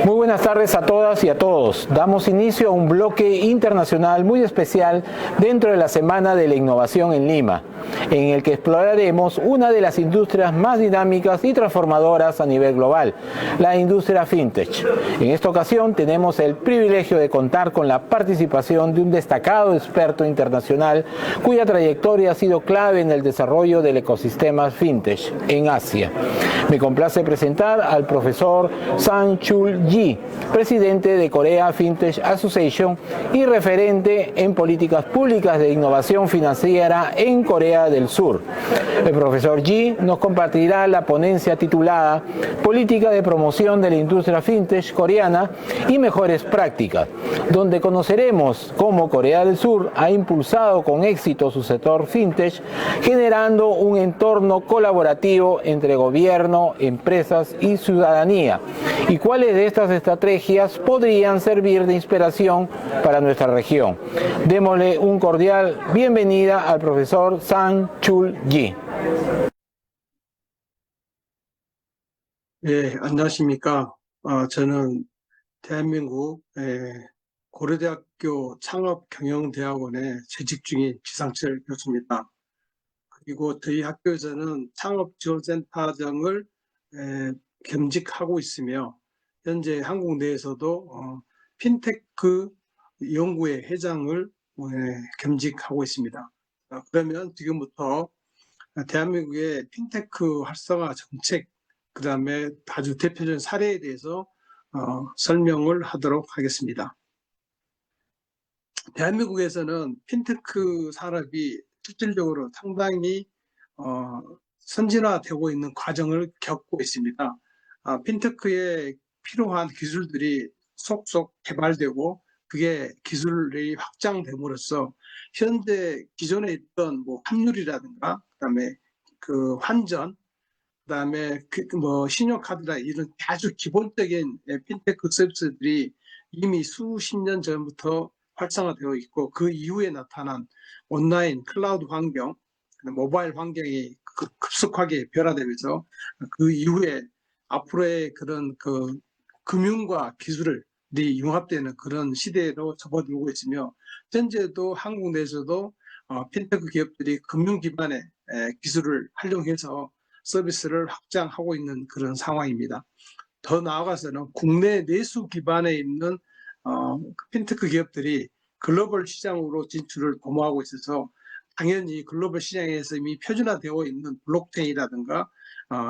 Muy buenas tardes a todas y a todos. Damos inicio a un bloque internacional muy especial dentro de la Semana de la Innovación en Lima, en el que exploraremos una de las industrias más dinámicas y transformadoras a nivel global, la industria fintech. En esta ocasión tenemos el privilegio de contar con la participación de un destacado experto internacional cuya trayectoria ha sido clave en el desarrollo del ecosistema fintech en Asia. Me complace presentar al profesor Sang-Chul Yi, presidente de Korea Fintech Association y referente en políticas públicas de innovación financiera en Corea del Sur. El profesor Yi nos compartirá la ponencia titulada Política de promoción de la industria fintech coreana y mejores prácticas, donde conoceremos cómo Corea del Sur ha impulsado con éxito su sector fintech, generando un entorno colaborativo entre gobierno, empresas y ciudadanía, y cuáles de estas estrategias podrían servir de inspiración para nuestra región. Démosle un cordial bienvenida al profesor Sang-Chul Yi. 안녕하십니까. 저는 대한민국 고려대학교 창업경영대학원에 재직 중인 지상철 교수입니다. 그리고 저희 학교에서는 창업지원센터장을 겸직하고 있으며 현재 한국 내에서도 핀테크 연구회 회장을 겸직하고 있습니다. 그러면 지금부터 대한민국의 핀테크 활성화 정책, 그 다음에 아주 대표적인 사례에 대해서 설명을 하도록 하겠습니다. 대한민국에서는 핀테크 산업이 실질적으로 상당히 선진화되고 있는 과정을 겪고 있습니다. 핀테크에 필요한 기술들이 속속 개발되고 그게 기술이 확장됨으로써 현재 기존에 있던 환율이라든가 그다음에 그 환전, 그다음에 신용카드나 이런 아주 기본적인 핀테크 서비스들이 이미 수십 년 전부터 활성화되어 있고 그 이후에 나타난 온라인 클라우드 환경, 모바일 환경이 급속하게 변화되면서 그 이후에 앞으로의 그런 금융과 기술이 융합되는 그런 시대로 접어들고 있으며 현재도 한국 내에서도 핀테크 기업들이 금융 기반의 기술을 활용해서 서비스를 확장하고 있는 그런 상황입니다. 더 나아가서는 국내 내수 기반에 있는 핀테크 기업들이 글로벌 시장으로 진출을 도모하고 있어서 당연히 글로벌 시장에서 이미 표준화되어 있는 블록체인이라든가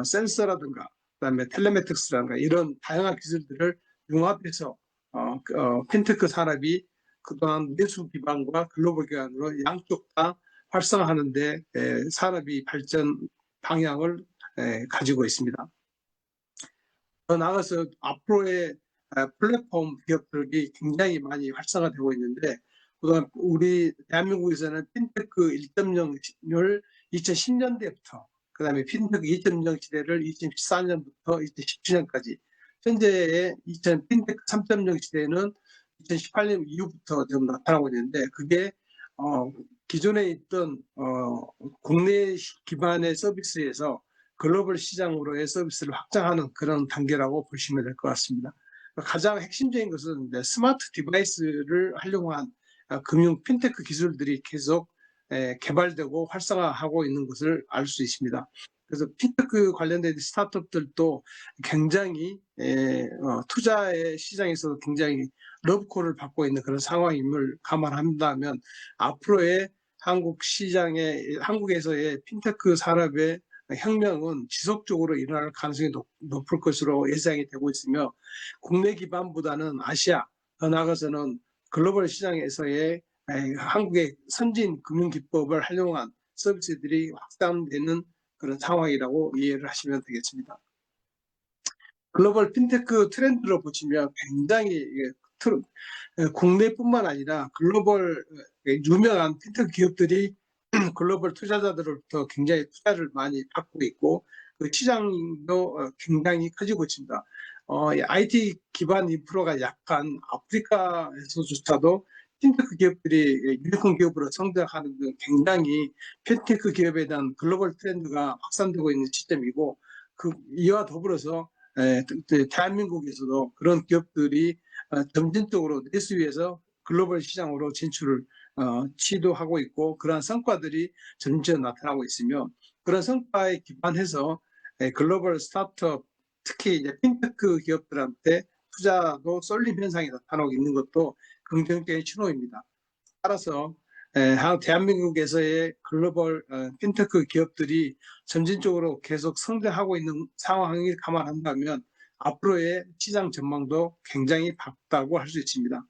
센서라든가 그다음에 텔레메틱스라든가 이런 다양한 기술들을 융합해서 핀테크 산업이 그동안 내수 기반과 글로벌 기반으로 양쪽 다 활성화하는 데 산업이 발전 방향을 가지고 있습니다. 더 나아가서 앞으로의 플랫폼 기업들이 굉장히 많이 활성화되고 있는데 그동안 우리 대한민국에서는 핀테크 1.0을 2010년대부터 그다음에 핀테크 2.0 시대를 2014년부터 2017년까지 현재의 핀테크 3.0 시대는 2018년 이후부터 좀 나타나고 있는데 그게 기존에 있던 국내 기반의 서비스에서 글로벌 시장으로의 서비스를 확장하는 그런 단계라고 보시면 될 것 같습니다. 가장 핵심적인 것은 스마트 디바이스를 활용한 금융 핀테크 기술들이 계속 개발되고 활성화하고 있는 것을 알 수 있습니다. 그래서 핀테크 관련된 스타트업들도 굉장히 투자의 시장에서 굉장히 러브콜을 받고 있는 그런 상황임을 감안한다면 앞으로의 한국에서의 핀테크 산업의 혁명은 지속적으로 일어날 가능성이 높을 것으로 예상이 되고 있으며 국내 기반보다는 아시아, 더 나아가서는 글로벌 시장에서의 한국의 선진 금융기법을 활용한 서비스들이 확산되는 그런 상황이라고 이해를 하시면 되겠습니다. 글로벌 핀테크 트렌드로 보시면 굉장히 국내뿐만 아니라 글로벌 유명한 핀테크 기업들이 글로벌 투자자들로부터 굉장히 투자를 많이 받고 있고 그 시장도 굉장히 커지고 있습니다. IT 기반 인프라가 약한 아프리카에서조차도 핀테크 기업들이 유니콘 기업으로 성장하는 등 굉장히 핀테크 기업에 대한 글로벌 트렌드가 확산되고 있는 시점이고 이와 더불어서 대한민국에서도 그런 기업들이 점진적으로 내수 위해서 글로벌 시장으로 진출을 시도하고 있고 그러한 성과들이 점점 나타나고 있으며 그런 성과에 기반해서 글로벌 스타트업 특히 이제 핀테크 기업들한테 투자도 쏠림 현상이 나타나고 있는 것도 긍정적인 신호입니다. 따라서 대한민국에서의 글로벌 핀테크 기업들이 점진적으로 계속 성장하고 있는 상황을 감안한다면 앞으로의 시장 전망도 굉장히 밝다고 할 수 있습니다.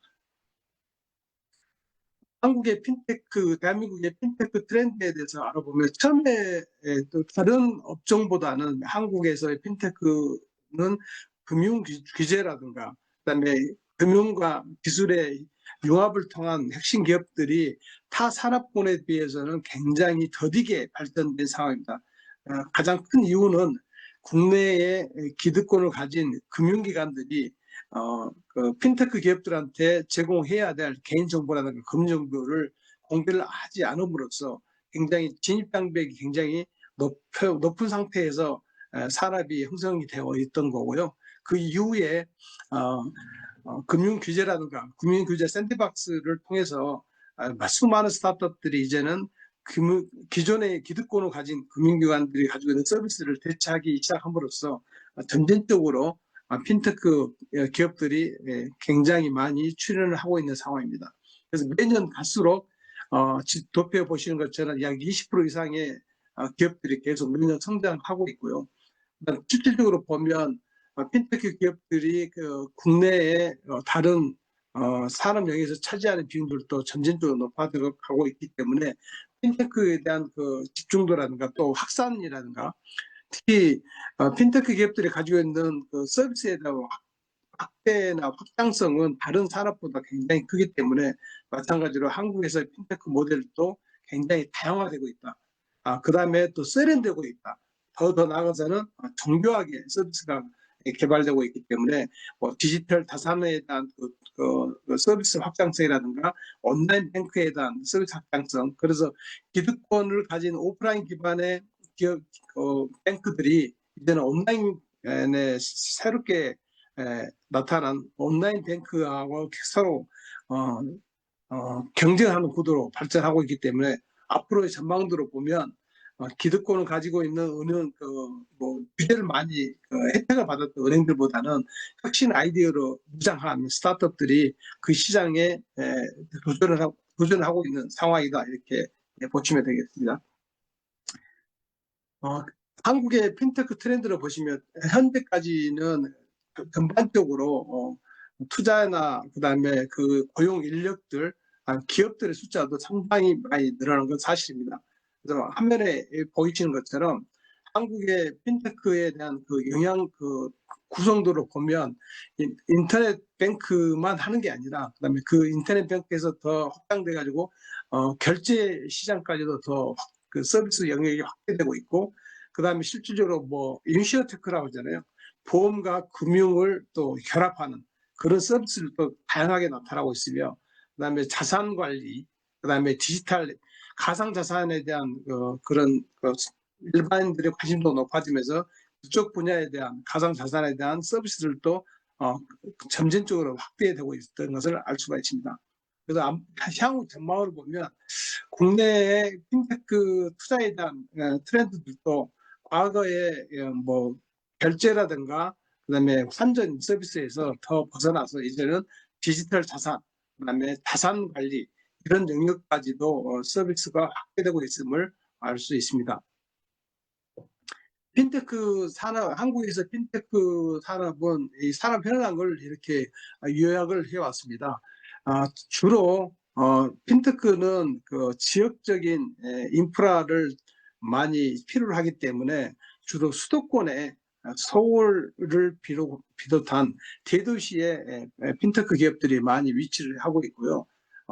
대한민국의 핀테크 트렌드에 대해서 알아보면 처음에 또 다른 업종보다는 한국에서의 핀테크는 금융 규제라든가 그다음에 금융과 기술의 융합을 통한 핵심 기업들이 타 산업군에 비해서는 굉장히 더디게 발전된 상황입니다. 가장 큰 이유는 국내에 기득권을 가진 금융기관들이 그 핀테크 기업들한테 제공해야 될 개인정보라든가 금융정보를 공개를 하지 않음으로써 굉장히 진입장벽이 굉장히 높은 상태에서 산업이 형성이 되어 있던 거고요. 그 이후에 금융규제라든가 금융규제 샌드박스를 통해서 수많은 스타트업들이 이제는 기존의 기득권을 가진 금융기관들이 가지고 있는 서비스를 대체하기 시작함으로써 점진적으로 핀테크 기업들이 굉장히 많이 출연을 하고 있는 상황입니다. 그래서 매년 갈수록 도표에 보시는 것처럼 약 20% 이상의 기업들이 계속 매년 성장하고 있고요. 실질적으로 보면 핀테크 기업들이 국내의 다른 산업 영역에서 차지하는 비율도 점진적으로 높아가고 있기 때문에 핀테크에 대한 그 집중도라든가 또 확산이라든가 특히 핀테크 기업들이 가지고 있는 그 서비스에 대한 확대나 확장성은 다른 산업보다 굉장히 크기 때문에 마찬가지로 한국에서의 핀테크 모델도 굉장히 다양화되고 있다. 그 다음에 또 세련되고 있다. 더 나아가서는 정교하게 서비스가 개발되고 있기 때문에 뭐 디지털 자산에 대한 그 서비스 확장성이라든가 온라인 뱅크에 대한 서비스 확장성 그래서 기득권을 가진 오프라인 기반의 기업 뱅크들이 이제는 온라인에 새롭게 나타난 온라인 뱅크하고 서로 경쟁하는 구도로 발전하고 있기 때문에 앞으로의 전망들을 보면 기득권을 가지고 있는 은행 뭐 규제를 많이 혜택을 받았던 은행들보다는 혁신 아이디어로 무장한 스타트업들이 그 시장에 도전을 하고 있는 상황이다 이렇게 보시면 되겠습니다. 한국의 핀테크 트렌드를 보시면 현재까지는 전반적으로 투자나 그다음에 그 고용 인력들 기업들의 숫자도 상당히 많이 늘어난 건 사실입니다. 그래서 한면에 보이시는 것처럼 한국의 핀테크에 대한 그 영향 그 구성도를 보면 인터넷 뱅크만 하는 게 아니라 그다음에 그 인터넷 뱅크에서 더 확장돼 가지고 결제 시장까지도 더 그 서비스 영역이 확대되고 있고 그다음에 실질적으로 뭐 인슈어테크라고 하잖아요. 보험과 금융을 또 결합하는 그런 서비스를 또 다양하게 나타나고 있으며 그다음에 자산 관리, 그다음에 디지털 가상 자산에 대한 그런 일반인들의 관심도 높아지면서 그쪽 분야에 대한 가상 자산에 대한 서비스를 또 점진적으로 확대되고 있던 것을 알 수가 있습니다. 그래서 향후 전망을 보면 국내의 핀테크 투자에 대한 트렌드들도 과거에 뭐 결제라든가 그다음에 환전 서비스에서 더 벗어나서 이제는 디지털 자산, 그다음에 자산 관리 이런 영역까지도 서비스가 확대되고 있음을 알 수 있습니다. 핀테크 산업, 한국에서 핀테크 산업은 이 산업 현황을 이렇게 요약을 해왔습니다. 주로 핀테크는 그 지역적인 인프라를 많이 필요로 하기 때문에 주로 수도권에 서울을 비롯한 대도시에 핀테크 기업들이 많이 위치를 하고 있고요.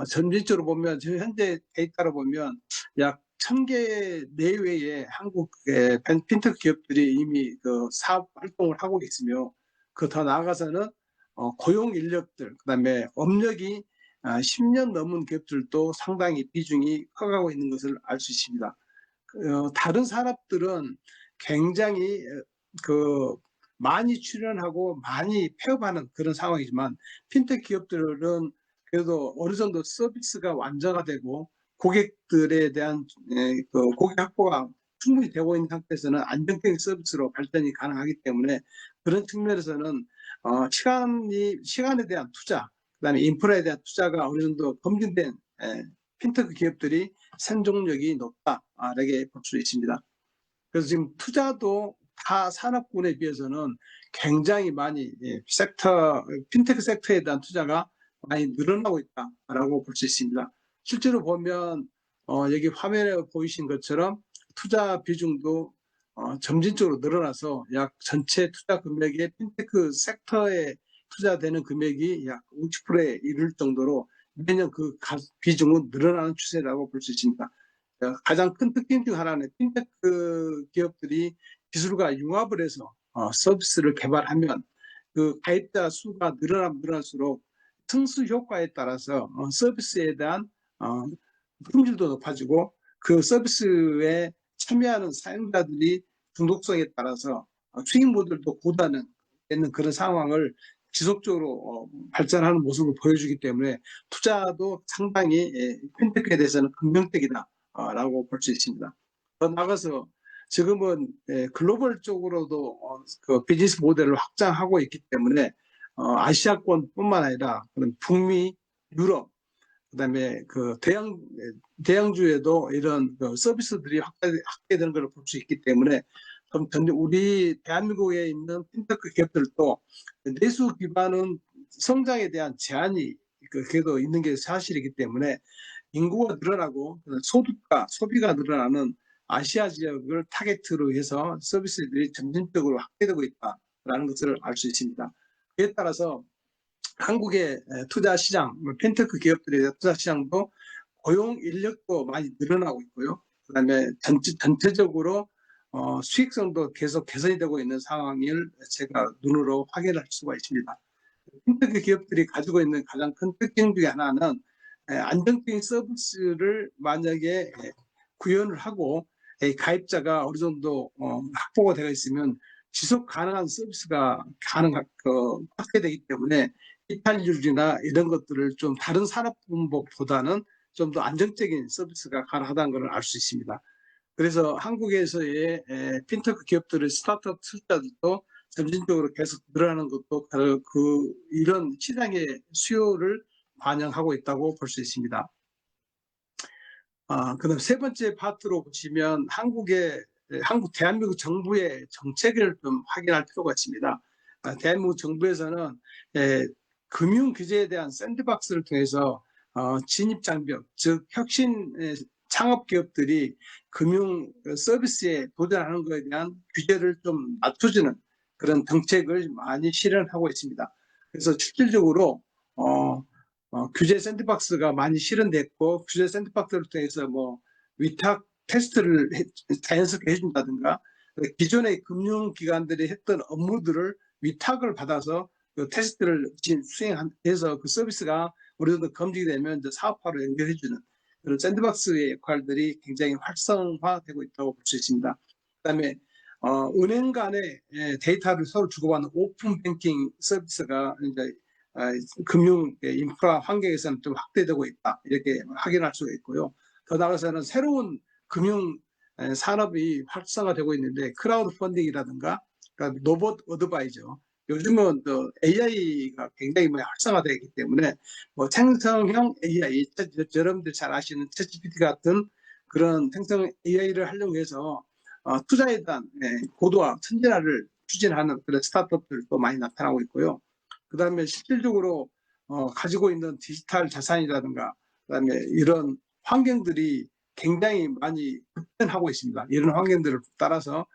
점진적으로 보면 현재 데이터로 보면 약 1000개 내외의 한국의 핀테크 기업들이 이미 그 사업 활동을 하고 있으며 그 더 나아가서는 고용 인력들 그다음에 업력이 10년 넘은 기업들도 상당히 비중이 커가고 있는 것을 알 수 있습니다. 다른 산업들은 굉장히 그 많이 출연하고 많이 폐업하는 그런 상황이지만 핀테크 기업들은 그래도 어느 정도 서비스가 완전화되고 고객들에 대한 그 고객 확보가 충분히 되고 있는 상태에서는 안정적인 서비스로 발전이 가능하기 때문에 그런 측면에서는 시간에 대한 투자, 그다음에 인프라에 대한 투자가 어느 정도 검증된 핀테크 기업들이 생존력이 높다, 이렇게 볼 수 있습니다. 그래서 지금 투자도 타 산업군에 비해서는 굉장히 많이 핀테크 섹터에 대한 투자가 많이 늘어나고 있다라고 볼 수 있습니다. 실제로 보면 여기 화면에 보이신 것처럼 투자 비중도 점진적으로 늘어나서 약 전체 투자 금액의 핀테크 섹터에 투자되는 금액이 약 50%에 이를 정도로 매년 그 비중은 늘어나는 추세라고 볼 수 있습니다. 가장 큰 특징 중 하나는 핀테크 기업들이 기술과 융합을 해서 서비스를 개발하면 그 가입자 수가 늘어날수록 승수 효과에 따라서 서비스에 대한 품질도 높아지고 그 서비스에 참여하는 사용자들이 중독성에 따라서 수익 모델도 고도화되는 그런 상황을 지속적으로 발전하는 모습을 보여주기 때문에 투자도 상당히 핀테크에 대해서는 긍정적이다라고 볼 수 있습니다. 더 나아가서 지금은 글로벌적으로도 그 비즈니스 모델을 확장하고 있기 때문에 아시아권뿐만 아니라 그런 북미, 유럽, 그다음에 그 대양주에도 이런 그 서비스들이 확대되는 걸 볼 수 있기 때문에 우리 대한민국에 있는 핀테크 기업들도 내수 기반은 성장에 대한 제한이 그래도 있는 게 사실이기 때문에 인구가 늘어나고 소득과 소비가 늘어나는 아시아 지역을 타겟으로 해서 서비스들이 점진적으로 확대되고 있다라는 것을 알 수 있습니다. 그에 따라서 한국의 투자 시장, 핀테크 기업들의 투자 시장도 고용 인력도 많이 늘어나고 있고요. 그다음에 전체적으로 수익성도 계속 개선이 되고 있는 상황을 제가 눈으로 확인할 수가 있습니다. 핀테크 기업들이 가지고 있는 가장 큰 특징 중에 하나는 안정적인 서비스를 만약에 구현을 하고 가입자가 어느 정도 확보가 되어 있으면 지속 가능한 서비스가 확대되기 때문에 이탈률이나 이런 것들을 좀 다른 산업분보다는 좀 더 안정적인 서비스가 가능하다는 것을 알 수 있습니다. 그래서 한국에서의 핀테크 기업들의 스타트업 투자들도 점진적으로 계속 늘어나는 것도 이런 시장의 수요를 반영하고 있다고 볼 수 있습니다. 그다음 세 번째 파트로 보시면 대한민국 정부의 정책을 좀 확인할 필요가 있습니다. 대한민국 정부에서는 금융 규제에 대한 샌드박스를 통해서 진입 장벽, 즉 혁신 창업 기업들이 금융 서비스에 도전하는 것에 대한 규제를 좀 낮춰주는 그런 정책을 많이 실현하고 있습니다. 그래서 실질적으로 규제 샌드박스가 많이 실현됐고 규제 샌드박스를 통해서 위탁 테스트를 자연스럽게 해준다든가 기존의 금융기관들이 했던 업무들을 위탁을 받아서 그 테스트를 수행해서 그 서비스가 어느 정도 검증이 되면 이제 사업화로 연결해주는 그런 샌드박스의 역할들이 굉장히 활성화되고 있다고 볼 수 있습니다. 그다음에 은행 간의 데이터를 서로 주고받는 오픈 뱅킹 서비스가 이제 금융 인프라 환경에서는 좀 확대되고 있다 이렇게 확인할 수가 있고요. 더 나아가서는 새로운 금융 산업이 활성화되고 있는데 크라우드 펀딩이라든가 로봇 어드바이저 요즘은 또 AI가 굉장히 활성화되어 있기 때문에 생성형 AI 여러분들 잘 아시는 챗GPT 같은 그런 생성 AI를 하려고 해서 투자에 대한 고도화 선진화를 추진하는 그런 스타트업들도 많이 나타나고 있고요. 그 다음에 실질적으로 가지고 있는 디지털 자산이라든가 그다음에 이런 환경들이 굉장히 많이 급변하고 있습니다. 이런 환경들을 따라서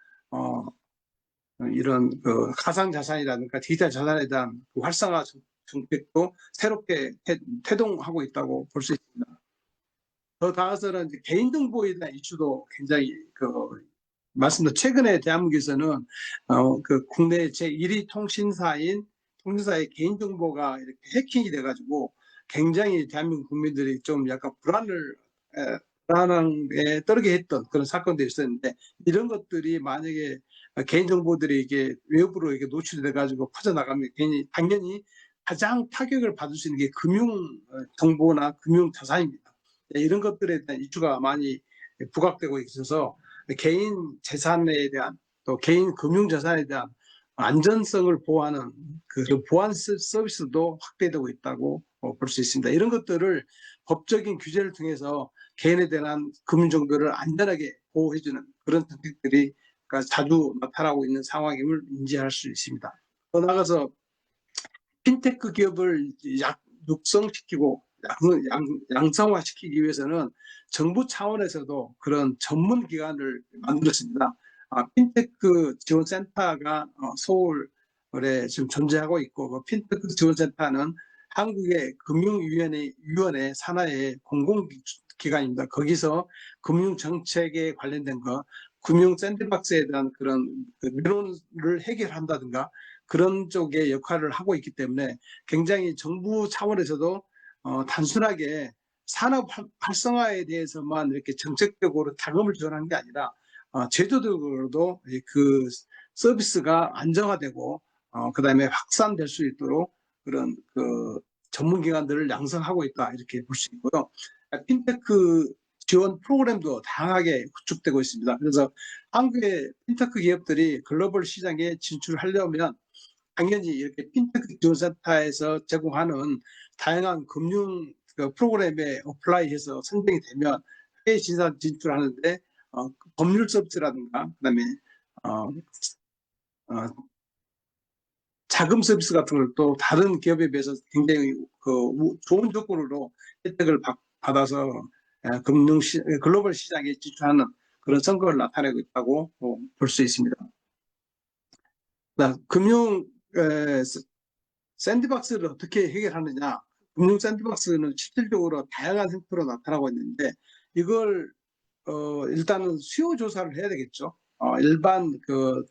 이런 그 가상 자산이라든가 디지털 자산에 대한 그 활성화 정책도 새롭게 태동하고 있다고 볼 수 있습니다. 더 나아가서는 이제 개인정보에 대한 이슈도 굉장히 맞습니다. 최근에 대한민국에서는 그 국내 제1위 통신사의 개인정보가 이렇게 해킹이 돼가지고 굉장히 대한민국 국민들이 좀 약간 불안을 불안함에 떨게 했던 그런 사건들이 있었는데 이런 것들이 만약에 개인정보들이 이게 외부로 이게 노출돼 가지고 퍼져나가면 당연히 가장 타격을 받을 수 있는 게 금융 정보나 금융 자산입니다. 이런 것들에 대한 이슈가 많이 부각되고 있어서 개인 재산에 대한 또 개인 금융 자산에 대한 안전성을 보호하는 그 보안 서비스도 확대되고 있다고 볼 수 있습니다. 이런 것들을 법적인 규제를 통해서 개인에 대한 금융 정보를 안전하게 보호해주는 그런 정책들이 자주 나타나고 있는 상황임을 인지할 수 있습니다. 더 나아가서 핀테크 기업을 육성시키고 양성화시키기 위해서는 정부 차원에서도 그런 전문 기관을 만들었습니다. 핀테크 지원센터가 서울에 지금 존재하고 있고, 그 핀테크 지원센터는 한국의 금융위원회 산하의 공공기관입니다. 거기서 금융정책에 관련된 거, 금융 샌드박스에 대한 그런 민원을 해결한다든가 그런 쪽의 역할을 하고 있기 때문에 굉장히 정부 차원에서도 단순하게 산업 활성화에 대해서만 이렇게 정책적으로 자금을 지원하는 게 아니라 제도적으로도 그 서비스가 안정화되고 그다음에 확산될 수 있도록 그런 그 전문기관들을 양성하고 있다 이렇게 볼 수 있고요. 핀테크 지원 프로그램도 다양하게 구축되고 있습니다. 그래서 한국의 핀테크 기업들이 글로벌 시장에 진출하려면 당연히 이렇게 핀테크 지원센터에서 제공하는 다양한 금융 프로그램에 어플라이해서 선정이 되면 해외 시장 진출하는데 법률 서비스라든가 그다음에 자금 서비스 같은 걸 또 다른 기업에 비해서 굉장히 좋은 조건으로 혜택을 받아서 글로벌 시장에 진출하는 그런 성과를 나타내고 있다고 볼 수 있습니다. 금융 샌드박스를 어떻게 해결하느냐? 금융 샌드박스는 실질적으로 다양한 형태로 나타나고 있는데 이걸 일단은 수요 조사를 해야 되겠죠. 일반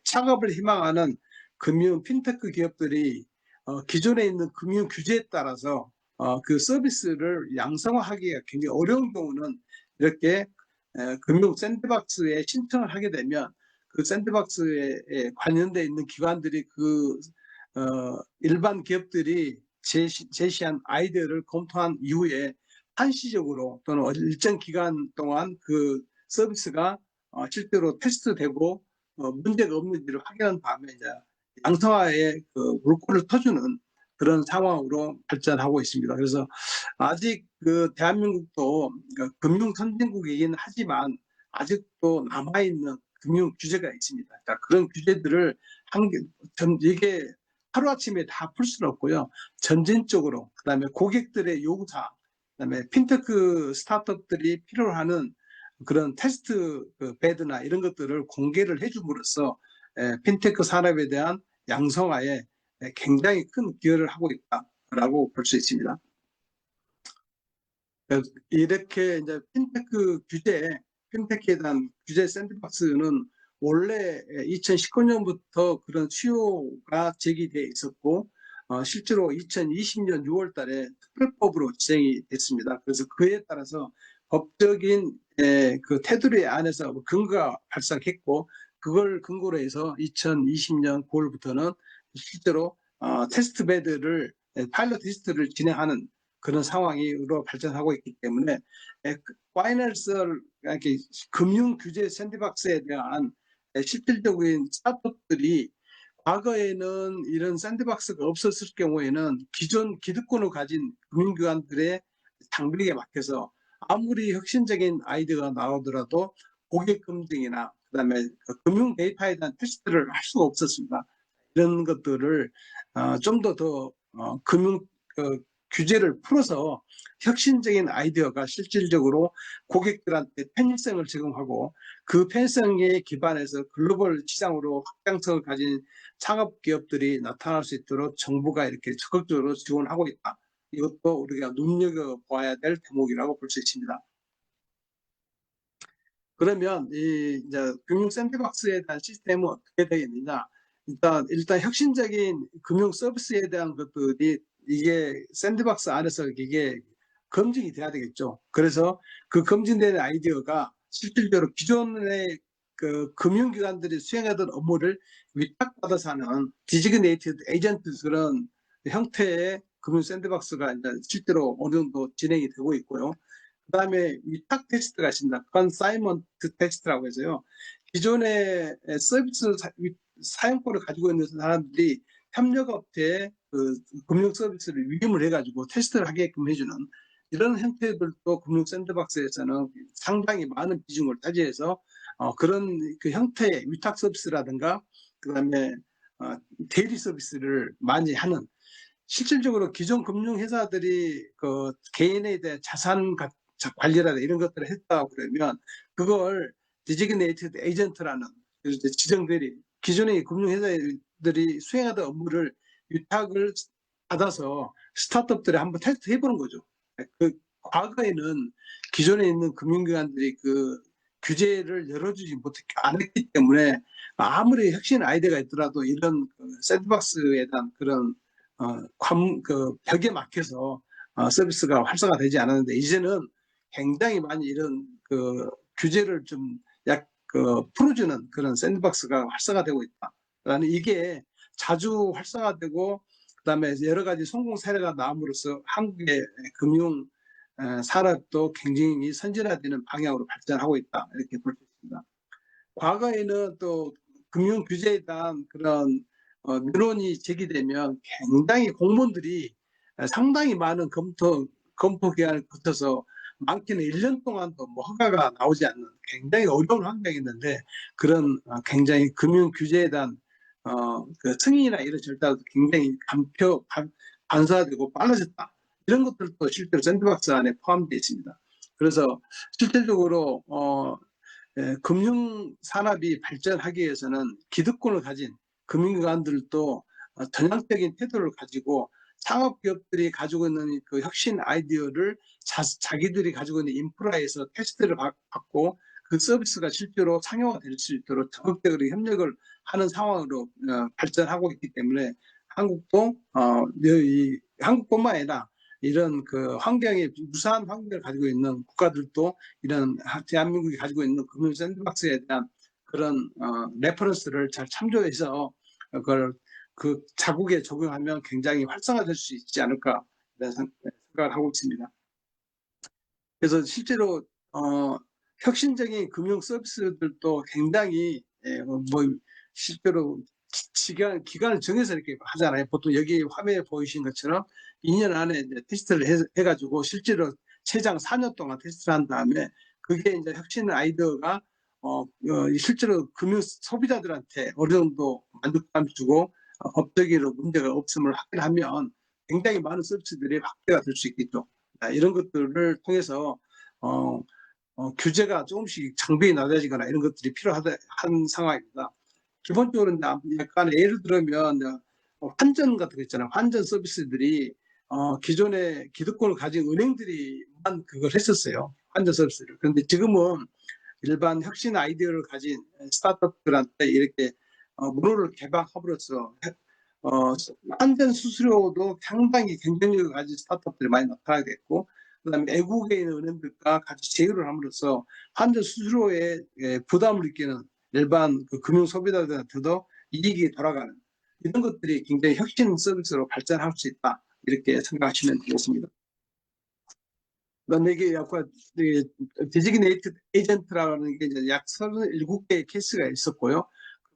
창업을 희망하는 금융 핀테크 기업들이 기존에 있는 금융 규제에 따라서 그 서비스를 양성화하기가 굉장히 어려운 경우는 이렇게 금융 샌드박스에 신청을 하게 되면 그 샌드박스에 관련돼 있는 기관들이 일반 기업들이 제시한 아이디어를 검토한 이후에 한시적으로 또는 일정 기간 동안 그 서비스가 실제로 테스트되고 문제가 없는지를 확인한 다음에 이제 양성화에 물꼬를 터주는 그런 상황으로 발전하고 있습니다. 그래서 아직 대한민국도 금융 선진국이긴 하지만 아직도 남아있는 금융 규제가 있습니다. 그러니까 그런 규제들을 이게 하루아침에 다 풀 수는 없고요. 점진적으로 그다음에 고객들의 요구사항, 그다음에 핀테크 스타트업들이 필요로 하는 그런 테스트 베드나 이런 것들을 공개를 해줌으로써 핀테크 산업에 대한 양성화에 굉장히 큰 기여를 하고 있다라고 볼 수 있습니다. 이렇게 이제 핀테크에 대한 규제 샌드박스는 원래 2019년부터 그런 수요가 제기되어 있었고 실제로 2020년 6월 달에 특별법으로 지정이 됐습니다. 그래서 그에 따라서 법적인 그 테두리 안에서 근거가 발생했고 그걸 근거로 해서 2020년 9월부터는 실제로 테스트 베드를 파일럿 테스트를 진행하는 그런 상황으로 발전하고 있기 때문에 파이낸셜 금융 규제 샌드박스에 대한 실질적인 스타트업들이 과거에는 이런 샌드박스가 없었을 경우에는 기존 기득권을 가진 금융기관들의 장벽에 막혀서 아무리 혁신적인 아이디어가 나오더라도 고객 검증이나 그다음에 금융 데이터에 대한 테스트를 할 수가 없었습니다. 이런 것들을 좀 더 금융 규제를 풀어서 혁신적인 아이디어가 실질적으로 고객들한테 편의성을 제공하고 그 편의성에 기반해서 글로벌 시장으로 확장성을 가진 창업 기업들이 나타날 수 있도록 정부가 이렇게 적극적으로 지원하고 있다. 이것도 우리가 눈여겨봐야 될 대목이라고 볼 수 있습니다. 그러면 이제 금융 샌드박스에 대한 시스템은 어떻게 되겠느냐? 일단 혁신적인 금융 서비스에 대한 것들이 이게 샌드박스 안에서 이게 검증이 돼야 되겠죠. 그래서 그 검증된 아이디어가 실질적으로 기존의 그 금융기관들이 수행하던 업무를 위탁받아서 하는 디지그네이티드 에이전트 그런 형태의 금융 샌드박스가 이제 실제로 어느 정도 진행이 되고 있고요. 그 다음에 위탁 테스트가 있습니다. 컨사이먼트 테스트라고 해서요. 기존의 서비스 사용권을 가지고 있는 사람들이 협력업체에 그 금융 서비스를 위임을 해가지고 테스트를 하게끔 해주는 이런 형태들도 금융 샌드박스에서는 상당히 많은 비중을 차지해서 그런 그 형태의 위탁 서비스라든가 그다음에 대리 서비스를 많이 하는 실질적으로 기존 금융회사들이 그 개인에 대한 자산 관리라든가 이런 것들을 했다고 그러면 그걸 디지그네이티드 에이전트라는 지정대리 기존의 금융회사들이 수행하던 업무를 위탁을 받아서 스타트업들이 한번 테스트 해보는 거죠. 그 과거에는 기존에 있는 금융기관들이 그 규제를 열어주지 않았기 때문에 아무리 혁신 아이디어가 있더라도 이런 그 샌드박스에 대한 그런 그 벽에 막혀서 서비스가 활성화되지 않았는데 이제는 굉장히 많이 이런 그 규제를 좀 풀어주는 그런 샌드박스가 활성화되고 있다라는 이게 자주 활성화되고 그다음에 여러 가지 성공 사례가 나옴으로써 한국의 금융 산업도 굉장히 선진화되는 방향으로 발전하고 있다 이렇게 볼 수 있습니다. 과거에는 또 금융 규제에 대한 그런 민원이 제기되면 굉장히 공무원들이 상당히 많은 검토 기간을 거쳐서 많게는 1년 동안도 뭐 허가가 나오지 않는 굉장히 어려운 환경이었는데 그런 굉장히 금융 규제에 대한 그 승인이나 이런 절차도 굉장히 간소화되고 빨라졌다. 이런 것들도 실제로 샌드박스 안에 포함되어 있습니다. 그래서 실질적으로 금융 산업이 발전하기 위해서는 기득권을 가진 금융기관들도 전향적인 태도를 가지고 상업기업들이 가지고 있는 그 혁신 아이디어를 자기들이 가지고 있는 인프라에서 테스트를 받고 그 서비스가 실제로 상용화될 수 있도록 적극적으로 협력을 하는 상황으로 발전하고 있기 때문에 한국도 한국뿐만 아니라 이런 그 환경에 유사한 환경을 가지고 있는 국가들도 이런 대한민국이 가지고 있는 금융 샌드박스에 대한 그런 레퍼런스를 잘 참조해서 그걸 그 자국에 적용하면 굉장히 활성화될 수 있지 않을까 이런 생각을 하고 있습니다. 그래서 실제로 혁신적인 금융 서비스들도 굉장히 뭐 실제로 기간을 정해서 이렇게 하잖아요. 보통 여기 화면에 보이신 것처럼 2년 안에 이제 테스트를 해가지고 실제로 최장 4년 동안 테스트를 한 다음에 그게 이제 혁신 아이디어가 실제로 금융 소비자들한테 어느 정도 만족감을 주고 법적으로 문제가 없음을 확인하면 굉장히 많은 서비스들이 확대가 될 수 있겠죠. 이런 것들을 통해서 규제가 조금씩 장벽이 낮아지거나 이런 것들이 필요한 상황입니다. 기본적으로 약간 예를 들면 환전 같은 거 있잖아요. 환전 서비스들이 기존에 기득권을 가진 은행들이만 그걸 했었어요. 환전 서비스를. 그런데 지금은 일반 혁신 아이디어를 가진 스타트업들한테 이렇게 문호를 개방함으로써 환전 수수료도 상당히 경쟁력을 가진 스타트업들이 많이 나타나게 됐고 그다음에 외국에 있는 은행들과 같이 제휴를 함으로써 환전 수수료에 부담을 느끼는 일반 그 금융 소비자들한테도 이익이 돌아가는 이런 것들이 굉장히 혁신 서비스로 발전할 수 있다 이렇게 생각하시면 되겠습니다. 그다음에 이게 약간 디지그네이티드 에이전트라는 게 이제 약 37개의 케이스가 있었고요.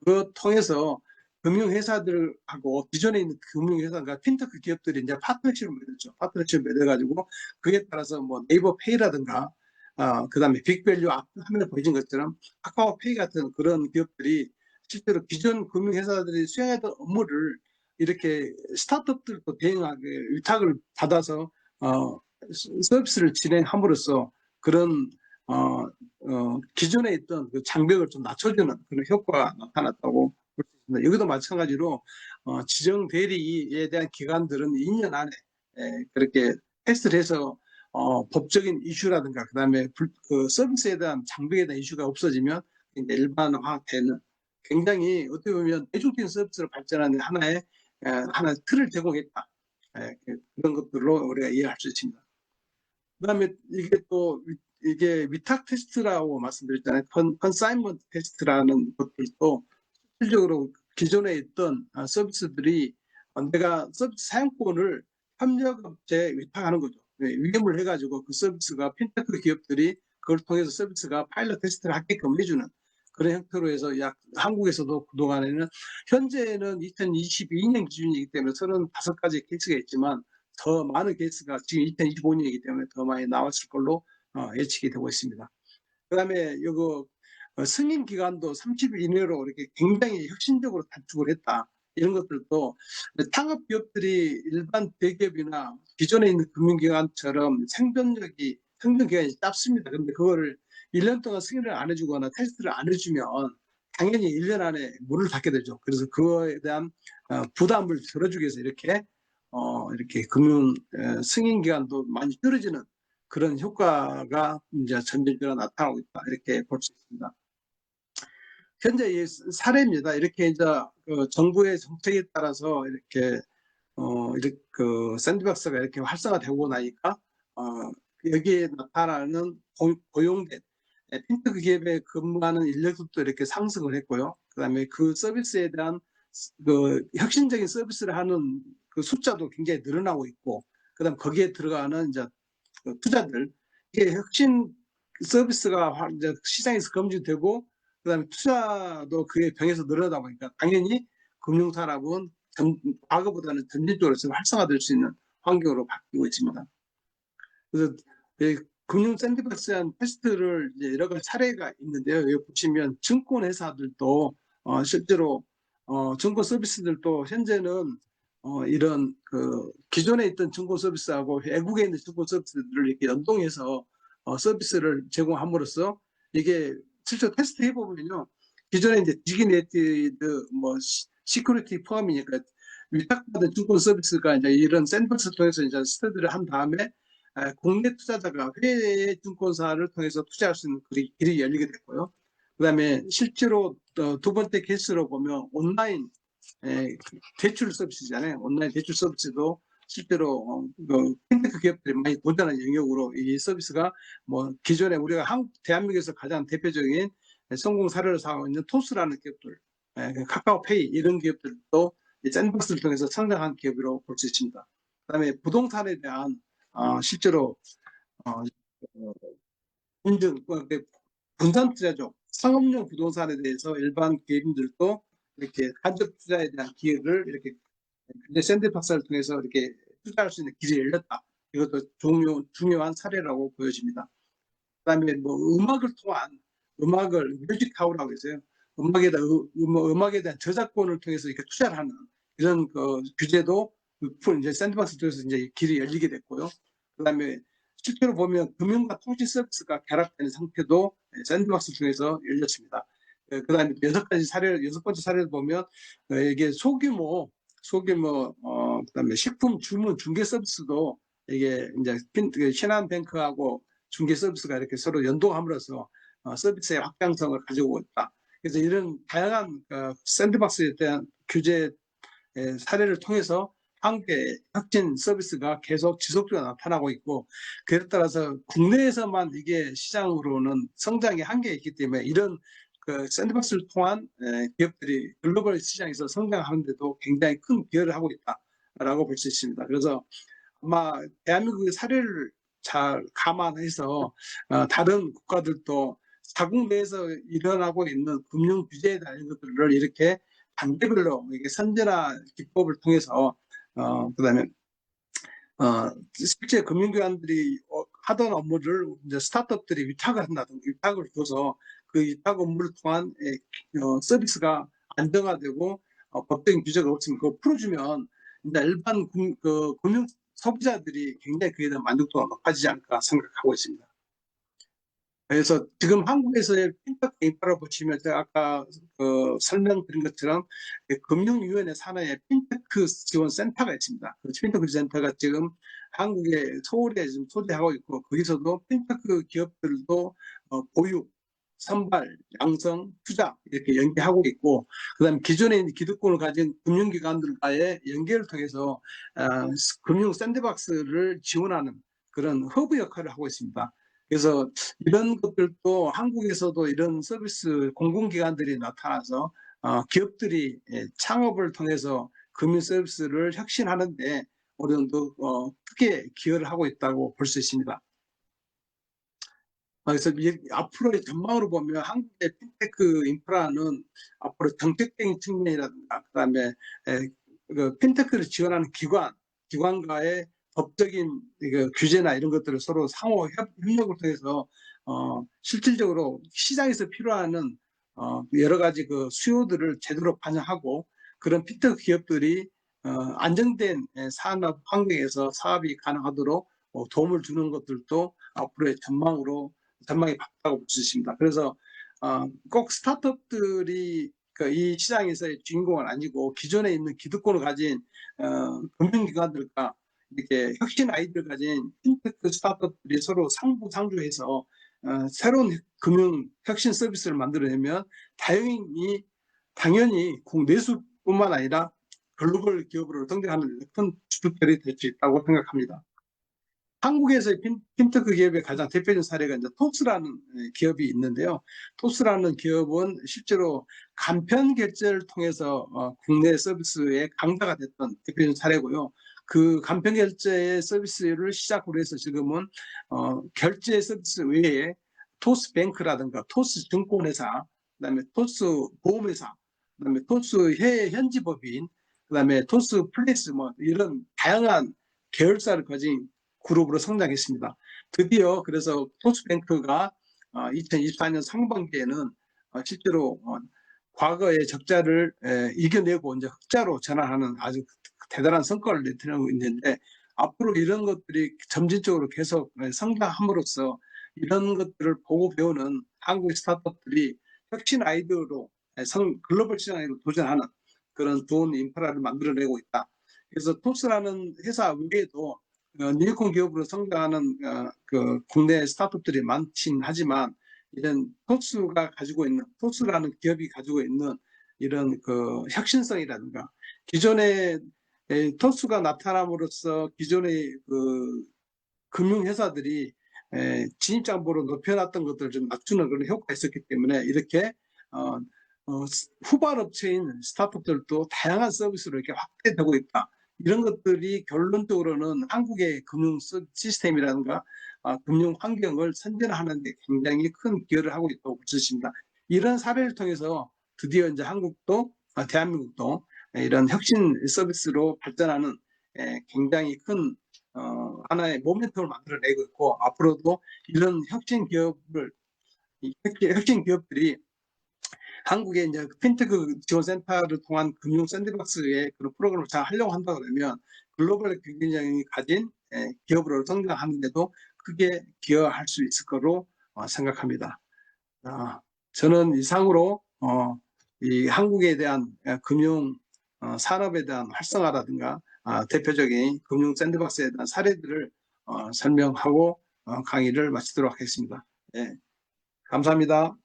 그거 통해서 금융회사들하고 기존에 있는 금융회사가 핀테크 기업들이 이제 파트너십을 맺었죠. 파트너십을 맺어가지고 그에 따라서 뭐 네이버 페이라든가 그다음에 빅밸류 화면에 보이신 것처럼 카카오페이 같은 그런 기업들이 실제로 기존 금융회사들이 수행하던 업무를 이렇게 스타트업들도 대응하게 위탁을 받아서 서비스를 진행함으로써 그런 기존에 있던 그 장벽을 좀 낮춰주는 그런 효과가 나타났다고 볼 수 있습니다. 여기도 마찬가지로 지정 대리에 대한 기관들은 2년 안에 그렇게 테스트를 해서 법적인 이슈라든가 그다음에 그 서비스에 대한 장벽에 대한 이슈가 없어지면 일반화되는 굉장히 어떻게 보면 대중적인 서비스로 발전하는 하나의 틀을 제공했다. 그런 것들로 우리가 이해할 수 있습니다. 그다음에 이게 위탁 테스트라고 말씀드렸잖아요. 컨사인먼트 테스트라는 것들도 실질적으로 기존에 있던 서비스들이 내가 서비스 사용권을 협력업체에 위탁하는 거죠. 위임을 해가지고 그 서비스가 핀테크 기업들이 그걸 통해서 서비스가 파일럿 테스트를 하게끔 해주는 그런 형태로 해서 한국에서도 그동안에는 현재는 2022년 기준이기 때문에 35가지 케이스가 있지만 더 많은 케이스가 지금 2025년이기 때문에 더 많이 나왔을 걸로 예측이 되고 있습니다. 그다음에 이거 승인 기간도 30일 이내로 이렇게 굉장히 혁신적으로 단축을 했다. 이런 것들도 창업 기업들이 일반 대기업이나 기존에 있는 금융기관처럼 생존 기간이 짧습니다. 그런데 그거를 1년 동안 승인을 안 해주거나 테스트를 안 해주면 당연히 1년 안에 문을 닫게 되죠. 그래서 그거에 대한 부담을 덜어주기 위해서 이렇게 금융 승인 기간도 많이 줄어지는 그런 효과가 이제 전반적으로 나타나고 있다. 이렇게 볼 수 있습니다. 현재 이 사례입니다. 이렇게 이제 그 정부의 정책에 따라서 이렇게 그 샌드박스가 이렇게 활성화되고 나니까 여기에 나타나는 고용된 핀테크 기업에 근무하는 인력들도 이렇게 상승을 했고요. 그다음에 그 서비스에 대한 그 혁신적인 서비스를 하는 그 숫자도 굉장히 늘어나고 있고, 그다음 거기에 들어가는 이제 그 투자들, 이게 혁신 서비스가 이제 시장에서 검증되고, 그다음에 투자도 그에 병해서 늘어나다 보니까 당연히 금융산업은 과거보다는 점진적으로 활성화될 수 있는 환경으로 바뀌고 있습니다. 그래서 금융 샌드박스한 테스트를 이제 여러 가지 사례가 있는데요. 여기 보시면 증권회사들도 실제로 증권 서비스들도 현재는 이런 그 기존에 있던 증권 서비스하고 외국에 있는 증권 서비스들을 이렇게 연동해서 서비스를 제공함으로써 이게 실제로 테스트 해보면요. 기존에 이제 디기네티드 시큐리티 포함이니까 위탁받은 증권 서비스가 이제 이런 샌드박스 통해서 이제 스터디를 한 다음에 국내 투자자가 해외 증권사를 통해서 투자할 수 있는 길이 열리게 됐고요. 그다음에 실제로 두 번째 케이스로 보면 온라인 대출 서비스잖아요. 온라인 대출 서비스도 실제로 핀테크 기업들이 많이 도전하는 영역으로 이 서비스가 기존에 우리가 대한민국에서 가장 대표적인 성공 사례를 쌓고 있는 토스라는 기업들, 카카오페이 이런 기업들도 샌드박스를 통해서 성장한 기업으로 볼 수 있습니다. 그다음에 부동산에 대한 실제로 인증, 분산 투자죠. 상업용 부동산에 대해서 일반 기업인들도 이렇게 간접 투자에 대한 기회를 이렇게 샌드박스를 통해서 이렇게 투자할 수 있는 길이 열렸다. 이것도 중요한 사례라고 보여집니다. 그다음에 음악을 통한 음악을 뮤직하우라고 해서요. 음악에 대한 저작권을 통해서 이렇게 투자를 하는 이런 규제도 이제 샌드박스 통해서 이제 길이 열리게 됐고요. 그다음에 실제로 보면 금융과 통신 서비스가 결합되는 상태도 샌드박스 중에서 열렸습니다. 그다음에 여섯 번째 사례를 보면 이게 소규모 그다음에 식품 주문 중개 서비스도 이게 이제 신한뱅크하고 중개 서비스가 이렇게 서로 연동함으로써 서비스의 확장성을 가지고 있다. 그래서 이런 다양한 샌드박스에 대한 규제 사례를 통해서 한국의 혁신 서비스가 계속 지속적으로 나타나고 있고, 그에 따라서 국내에서만 이게 시장으로는 성장의 한계가 있기 때문에 이런 샌드박스를 통한 기업들이 글로벌 시장에서 성장하는데도 굉장히 큰 기여를 하고 있다라고 볼 수 있습니다. 그래서 아마 대한민국의 사례를 잘 감안해서 다른 국가들도 자국 내에서 일어나고 있는 금융 규제에 대한 것들을 이렇게 단계별로 이게 선진화 기법을 통해서 그다음에 실제 금융기관들이 하던 업무를 이제 스타트업들이 위탁을 한다든가 위탁을 줘서 그 위탁 업무를 통한 서비스가 안정화되고 법적인 규제가 없으면 그거 풀어주면 이제 일반 금융 소비자들이 굉장히 그에 대한 만족도가 높아지지 않을까 생각하고 있습니다. 그래서 지금 한국에서의 핀테크 인프라 보시면 제가 아까 설명드린 것처럼 금융위원회 산하에 핀테크 지원 센터가 있습니다. 그 핀테크 센터가 지금 한국의 서울에 지금 소재하고 있고, 거기서도 핀테크 기업들도 보육, 선발, 양성, 투자 이렇게 연계하고 있고, 그다음에 기존에 있는 기득권을 가진 금융기관들과의 연계를 통해서 금융 샌드박스를 지원하는 그런 허브 역할을 하고 있습니다. 그래서 이런 것들도 한국에서도 이런 서비스 공공기관들이 나타나서 기업들이 창업을 통해서 금융 서비스를 혁신하는데 어느 정도 크게 기여를 하고 있다고 볼 수 있습니다. 그래서 앞으로의 전망으로 보면 한국의 핀테크 인프라는 앞으로 정책적인 측면이라든가 그다음에 그 핀테크를 지원하는 기관과의 법적인 규제나 이런 것들을 서로 상호 협력을 통해서 실질적으로 시장에서 필요한 여러 가지 그 수요들을 제대로 반영하고 그런 핀테크 기업들이 안정된 산업 환경에서 사업이 가능하도록 도움을 주는 것들도 앞으로의 전망이 밝다고 볼 수 있습니다. 그래서 꼭 스타트업들이 이 시장에서의 주인공은 아니고 기존에 있는 기득권을 가진 금융기관들과 이렇게 혁신 아이디어를 가진 핀테크 스타트업들이 서로 상부상조해서 새로운 금융 혁신 서비스를 만들어내면 당연히 국내수뿐만 아니라 글로벌 기업으로 성장하는 큰 주축들이 될 수 있다고 생각합니다. 한국에서의 핀테크 기업의 가장 대표적인 사례가 이제 토스라는 기업이 있는데요. 토스라는 기업은 실제로 간편 결제를 통해서 국내 서비스의 강자가 됐던 대표적인 사례고요. 그 간편 결제 서비스를 시작으로 해서 지금은 결제 서비스 외에 토스뱅크라든가 토스증권회사, 그다음에 토스보험회사, 그다음에 토스 해외 현지법인, 그다음에 토스플레이스 뭐 이런 다양한 계열사를 가진 그룹으로 성장했습니다. 드디어 그래서 토스뱅크가 2024년 상반기에는 실제로 과거의 적자를 이겨내고 이제 흑자로 전환하는 아주 대단한 성과를 내놓고 있는데 앞으로 이런 것들이 점진적으로 계속 성장함으로써 이런 것들을 보고 배우는 한국 스타트업들이 혁신 아이디어로 글로벌 시장에 도전하는 그런 좋은 인프라를 만들어내고 있다. 그래서 토스라는 회사 외에도 유니콘 기업으로 성장하는 그 국내 스타트업들이 많긴 하지만 이런 토스라는 기업이 가지고 있는 이런 그 혁신성이라든가 기존의 토스가 나타남으로써 기존의 그 금융회사들이 진입장벽으로 높여놨던 것들을 좀 낮추는 그런 효과가 있었기 때문에 이렇게 후발 업체인 스타트업들도 다양한 서비스로 이렇게 확대되고 있다. 이런 것들이 결론적으로는 한국의 금융 시스템이라든가 금융 환경을 선진화하는 데 굉장히 큰 기여를 하고 있다고 볼 수 있습니다. 이런 사례를 통해서 드디어 이제 한국도 대한민국도 이런 혁신 서비스로 발전하는 굉장히 큰 하나의 모멘텀을 만들어내고 있고 앞으로도 이런 혁신 기업들이 한국의 이제 핀테크 지원센터를 통한 금융 샌드박스의 그런 프로그램을 잘 하려고 한다 그러면 글로벌 경쟁력이 가진 기업으로 성장하는데도 크게 기여할 수 있을 거로 생각합니다. 저는 이상으로 이 한국에 대한 금융 산업에 대한 활성화라든가 대표적인 금융 샌드박스에 대한 사례들을 설명하고 강의를 마치도록 하겠습니다. 네, 감사합니다.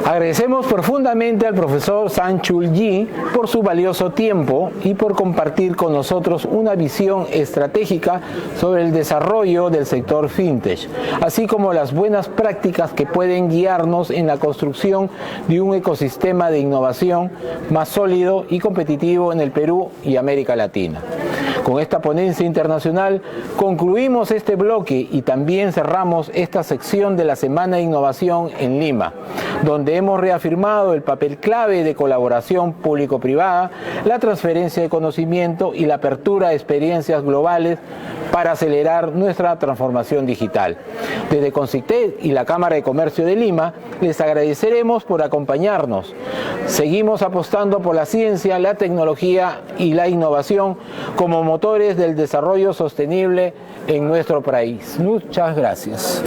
Agradecemos profundamente al profesor Sang-Chul Yi por su valioso tiempo y por compartir con nosotros una visión estratégica sobre el desarrollo del sector fintech, así como las buenas prácticas que pueden guiarnos en la construcción de un ecosistema de innovación más sólido y competitivo en el Perú y América Latina. Con esta ponencia internacional concluimos este bloque y también cerramos esta sección de la Semana de Innovación en Lima, donde hemos reafirmado el papel clave de colaboración público-privada, la transferencia de conocimiento y la apertura de experiencias globales para acelerar nuestra transformación digital. Desde CONCITEC y la Cámara de Comercio de Lima les agradeceremos por acompañarnos. Seguimos apostando por la ciencia, la tecnología y la innovación como motores del desarrollo sostenible en nuestro país. Muchas gracias.